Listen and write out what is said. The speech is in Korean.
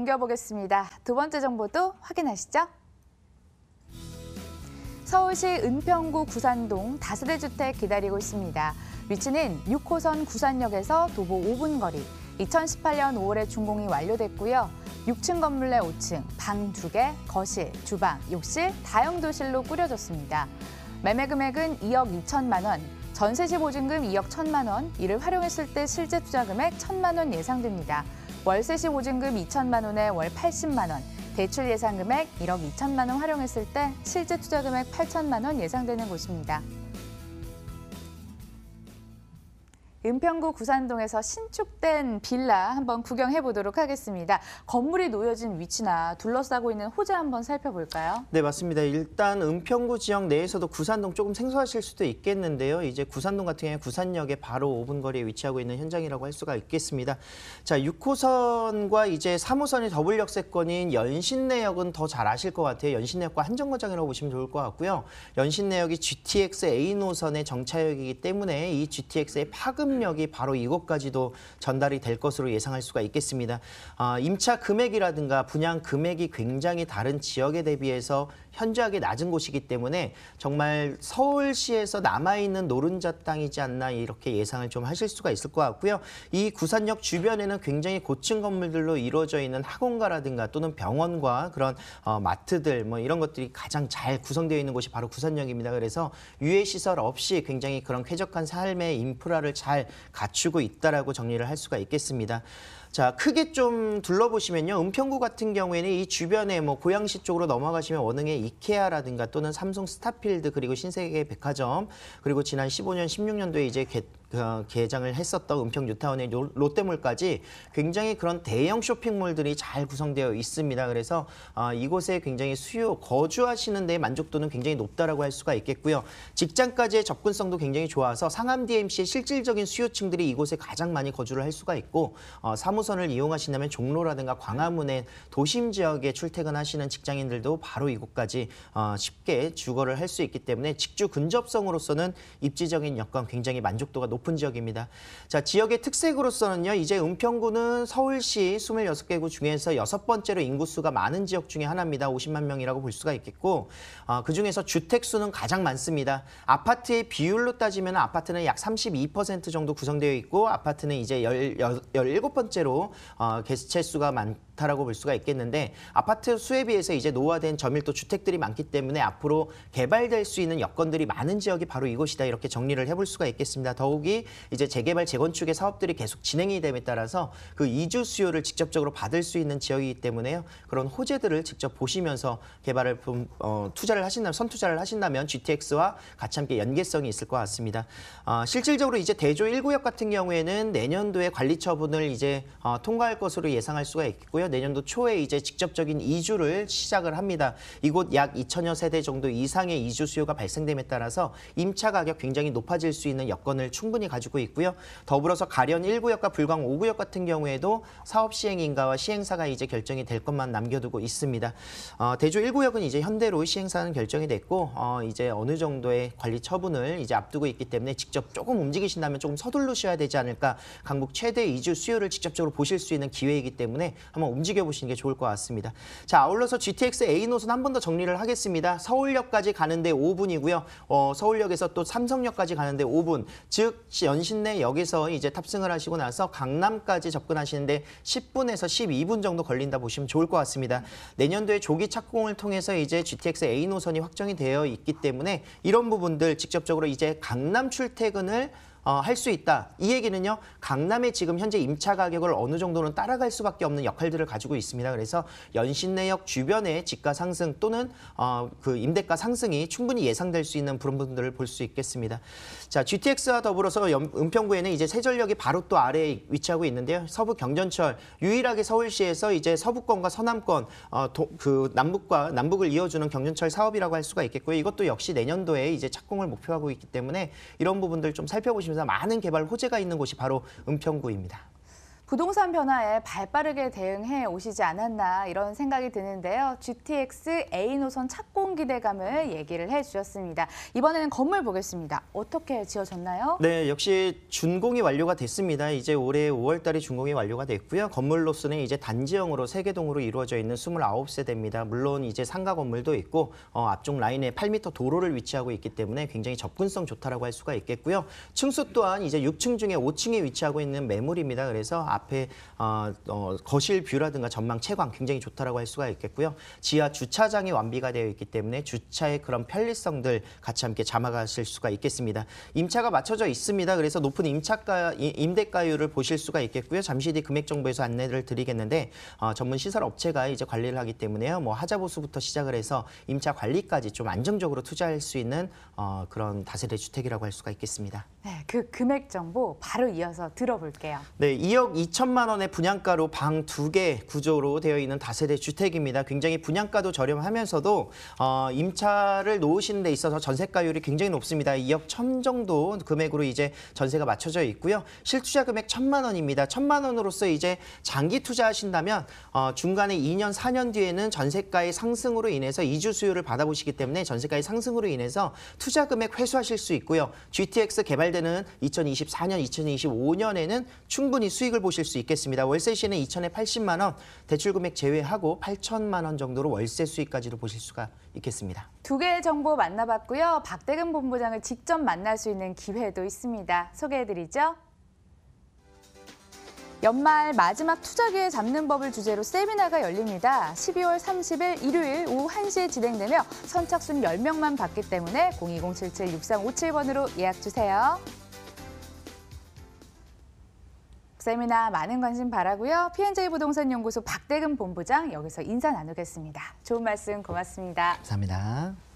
옮겨보겠습니다. 두 번째 정보도 확인하시죠. 서울시 은평구 구산동 다세대 주택 기다리고 있습니다. 위치는 6호선 구산역에서 도보 5분 거리. 2018년 5월에 준공이 완료됐고요. 6층 건물 내 5층, 방 2개, 거실, 주방, 욕실, 다용도실로 꾸려졌습니다. 매매 금액은 2억 2천만 원, 전세 시 보증금 2억 1천만 원, 이를 활용했을 때 실제 투자 금액 1천만 원 예상됩니다. 월세 시 보증금 2천만 원에 월 80만 원, 대출 예상 금액 1억 2천만 원 활용했을 때 실제 투자 금액 8천만 원 예상되는 곳입니다. 은평구 구산동에서 신축된 빌라 한번 구경해 보도록 하겠습니다. 건물이 놓여진 위치나 둘러싸고 있는 호재 한번 살펴볼까요? 네, 맞습니다. 일단 은평구 지역 내에서도 구산동 조금 생소하실 수도 있겠는데요. 이제 구산동 같은 경우에 구산역에 바로 5분 거리에 위치하고 있는 현장이라고 할 수가 있겠습니다. 자, 6호선과 이제 3호선이 더블 역세권인 연신내역은 더 잘 아실 것 같아요. 연신내역과 한정거장이라고 보시면 좋을 것 같고요. 연신내역이 GTX A 노선의 정차역이기 때문에 이 GTX의 파급 역이 바로 이곳까지도 전달이 될 것으로 예상할 수가 있겠습니다. 임차 금액이라든가 분양 금액이 굉장히 다른 지역에 대비해서 현저하게 낮은 곳이기 때문에 정말 서울시에서 남아있는 노른자 땅이지 않나 이렇게 예상을 좀 하실 수가 있을 것 같고요. 이 구산역 주변에는 굉장히 고층 건물들로 이루어져 있는 학원가라든가 또는 병원과 그런 마트들 뭐 이런 것들이 가장 잘 구성되어 있는 곳이 바로 구산역입니다. 그래서 유해시설 없이 굉장히 그런 쾌적한 삶의 인프라를 잘 갖추고 있다라고 정리를 할 수가 있겠습니다. 자, 크게 좀 둘러보시면요. 은평구 같은 경우에는 이 주변에 뭐 고양시 쪽으로 넘어가시면 원흥의 이케아라든가 또는 삼성 스타필드 그리고 신세계 백화점 그리고 지난 15년, 16년도에 이제 개장을 했었던 은평 뉴타운의 롯데몰까지 굉장히 그런 대형 쇼핑몰들이 잘 구성되어 있습니다. 그래서 이곳에 굉장히 거주하시는 데 만족도는 굉장히 높다라고 할 수가 있겠고요. 직장까지의 접근성도 굉장히 좋아서 상암 DMC의 실질적인 수요층들이 이곳에 가장 많이 거주를 할 수가 있고 3호선을 이용하신다면 종로라든가 광화문의 도심 지역에 출퇴근하시는 직장인들도 바로 이곳까지 쉽게 주거를 할 수 있기 때문에 직주 근접성으로서는 입지적인 여건 굉장히 만족도가 높은 지역입니다. 자, 지역의 특색으로서는요. 이제 은평구는 서울시 26개구 중에서 6번째로 인구수가 많은 지역 중에 하나입니다. 50만 명이라고 볼 수가 있겠고 그중에서 주택수는 가장 많습니다. 아파트의 비율로 따지면 아파트는 약 32% 정도 구성되어 있고 아파트는 이제 17번째로 개체 수가 많다라고 볼 수가 있겠는데 아파트 수에 비해서 이제 노후화된 저밀도 주택들이 많기 때문에 앞으로 개발될 수 있는 여건들이 많은 지역이 바로 이곳이다 이렇게 정리를 해볼 수가 있겠습니다. 더욱이 이제 재개발 재건축의 사업들이 계속 진행이 됨에 따라서 그 이주 수요를 직접적으로 받을 수 있는 지역이기 때문에요. 그런 호재들을 직접 보시면서 개발을 투자를 하신다면 선투자를 하신다면 GTX와 같이 함께 연계성이 있을 것 같습니다. 실질적으로 이제 대조 1구역 같은 경우에는 내년도에 관리 처분을 이제 통과할 것으로 예상할 수가 있고요. 내년도 초에 이제 직접적인 이주를 시작을 합니다. 이곳 약 2천여 세대 정도 이상의 이주 수요가 발생됨에 따라서 임차 가격 굉장히 높아질 수 있는 여건을 충분히 가지고 있고요. 더불어서 가련 1구역과 불광 5구역 같은 경우에도 사업 시행 인가와 시행사가 이제 결정이 될 것만 남겨두고 있습니다. 대조 1구역은 이제 현대로 시행사는 결정이 됐고 이제 어느 정도의 관리 처분을 이제 앞두고 있기 때문에 직접 조금 움직이신다면 조금 서두르셔야 되지 않을까. 강북 최대 이주 수요를 직접적으로 보실 수 있는 기회이기 때문에 한번 움직여 보시는 게 좋을 것 같습니다. 자, 아울러서 GTX A 노선 한 번 더 정리를 하겠습니다. 서울역까지 가는데 5분이고요. 서울역에서 또 삼성역까지 가는데 5분. 즉 연신내역에서 이제 탑승을 하시고 나서 강남까지 접근하시는데 10분에서 12분 정도 걸린다 보시면 좋을 것 같습니다. 내년도에 조기 착공을 통해서 이제 GTX A 노선이 확정이 되어 있기 때문에 이런 부분들 직접적으로 이제 강남 출퇴근을 할 수 있다. 이 얘기는요. 강남의 지금 현재 임차 가격을 어느 정도는 따라갈 수밖에 없는 역할들을 가지고 있습니다. 그래서 연신내역 주변의 지가 상승 또는 그 임대가 상승이 충분히 예상될 수 있는 그런 부분들을 볼 수 있겠습니다. 자, GTX와 더불어서 은평구에는 이제 세전역이 바로 또 아래에 위치하고 있는데요. 서부 경전철 유일하게 서울시에서 이제 서부권과 서남권 그 남북을 이어주는 경전철 사업이라고 할 수가 있겠고요. 이것도 역시 내년도에 이제 착공을 목표하고 있기 때문에 이런 부분들 좀 살펴보시면 많은 개발 호재가 있는 곳이 바로 은평구입니다. 부동산 변화에 발빠르게 대응해 오시지 않았나 이런 생각이 드는데요. GTX A 노선 착공 기대감을 얘기를 해주셨습니다. 이번에는 건물 보겠습니다. 어떻게 지어졌나요? 네, 역시 준공이 완료가 됐습니다. 이제 올해 5월 달에 준공이 완료가 됐고요. 건물로서는 이제 단지형으로 3개동으로 이루어져 있는 29세대입니다. 물론 이제 상가 건물도 있고 앞쪽 라인에 8m 도로를 위치하고 있기 때문에 굉장히 접근성 좋다라고 할 수가 있겠고요. 층수 또한 이제 6층 중에 5층에 위치하고 있는 매물입니다. 그래서 앞에 거실 뷰라든가 전망 채광 굉장히 좋다라고 할 수가 있겠고요. 지하 주차장이 완비가 되어 있기 때문에 주차의 그런 편리성들 같이 함께 잡아가실 수가 있겠습니다. 임차가 맞춰져 있습니다. 그래서 높은 임대가율을 보실 수가 있겠고요. 잠시 뒤 금액 정보에서 안내를 드리겠는데 전문 시설 업체가 이제 관리를 하기 때문에요. 뭐 하자 보수부터 시작을 해서 임차 관리까지 좀 안정적으로 투자할 수 있는 그런 다세대 주택이라고 할 수가 있겠습니다. 네, 그 금액 정보 바로 이어서 들어볼게요. 네, 2억 2천만 원의 분양가로 방 2개 구조로 되어 있는 다세대 주택입니다. 굉장히 분양가도 저렴하면서도 임차를 놓으시는 데 있어서 전세가율이 굉장히 높습니다. 2억 1천 정도 금액으로 이제 전세가 맞춰져 있고요. 실투자 금액 1,000만 원입니다. 1,000만 원으로서 이제 장기 투자하신다면 중간에 2년, 4년 뒤에는 전세가의 상승으로 인해서 이주 수요를 받아보시기 때문에 전세가의 상승으로 인해서 투자 금액 회수하실 수 있고요. GTX 개발되는 2024년, 2025년에는 충분히 수익을 보실 수 있겠습니다. 월세 시에는 2천에 80만 원, 대출 금액 제외하고 8천만 원 정도로 월세 수익까지도 보실 수가 있겠습니다. 두 개의 정보 만나봤고요. 박대근 본부장을 직접 만날 수 있는 기회도 있습니다. 소개해드리죠. 연말 마지막 투자 기회 잡는 법을 주제로 세미나가 열립니다. 12월 30일 일요일 오후 1시에 진행되며 선착순 10명만 받기 때문에 02077-6357번으로 예약 주세요. 세미나 많은 관심 바라고요. P&J 부동산 연구소 박대근 본부장 여기서 인사 나누겠습니다. 좋은 말씀 고맙습니다. 감사합니다.